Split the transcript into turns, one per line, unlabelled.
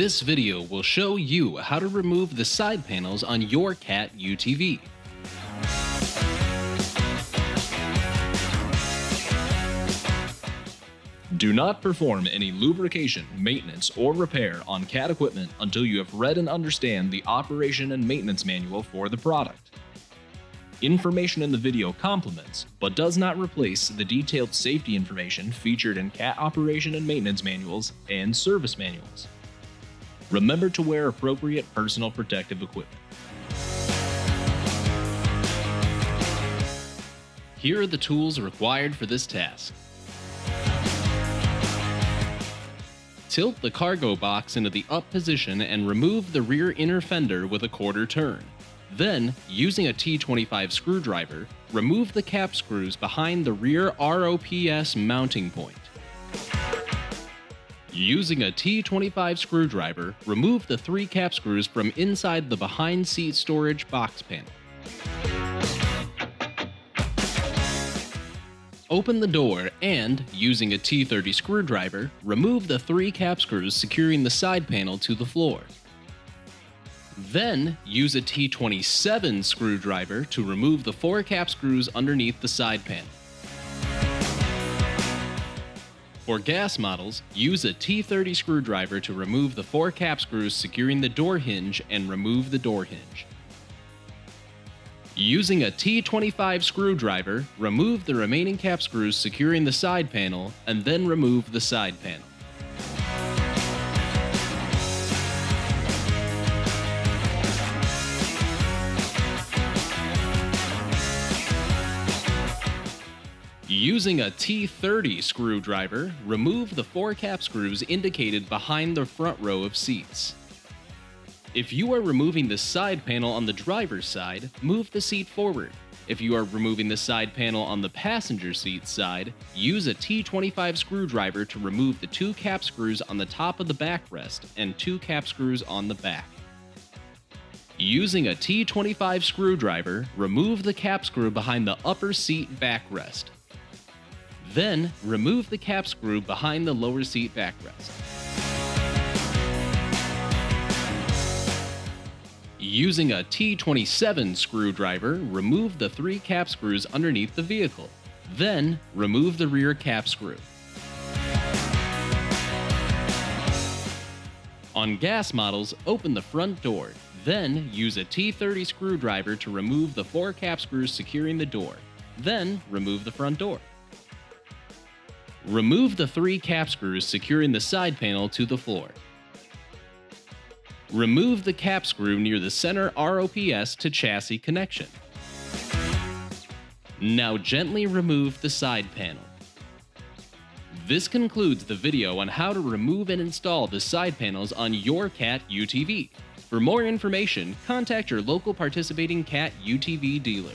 This video will show you how to remove the side panels on your CAT UTV. Do not perform any lubrication, maintenance, or repair on CAT equipment until you have read and understand the operation and maintenance manual for the product. Information in the video complements, but does not replace the detailed safety information featured in CAT operation and maintenance manuals and service manuals. Remember to wear appropriate personal protective equipment. Here are the tools required for this task. Tilt the cargo box into the up position and remove the rear inner fender with a quarter turn. Then, using a T25 screwdriver, remove the cap screws behind the rear ROPS mounting point. Using a T25 screwdriver, remove the 3 cap screws from inside the behind seat storage box panel. Open the door and, using a T30 screwdriver, remove the 3 cap screws securing the side panel to the floor. Then, use a T27 screwdriver to remove the 4 cap screws underneath the side panel. For gas models, use a T30 screwdriver to remove the 4 cap screws securing the door hinge and remove the door hinge. Using a T25 screwdriver, remove the remaining cap screws securing the side panel and then remove the side panel. Using a T30 screwdriver, remove the 4 cap screws indicated behind the front row of seats. If you are removing the side panel on the driver's side, move the seat forward. If you are removing the side panel on the passenger seat side, use a T25 screwdriver to remove the 2 cap screws on the top of the backrest and 2 cap screws on the back. Using a T25 screwdriver, remove the cap screw behind the upper seat backrest. Then, remove the cap screw behind the lower seat backrest. Using a T27 screwdriver, remove the 3 cap screws underneath the vehicle. Then, remove the rear cap screw. On gas models, open the front door. Then, use a T30 screwdriver to remove the 4 cap screws securing the door. Then, remove the front door. Remove the 3 cap screws securing the side panel to the floor. Remove the cap screw near the center ROPS to chassis connection. Now gently remove the side panel. This concludes the video on how to remove and install the side panels on your CAT UTV. For more information, contact your local participating CAT UTV dealer.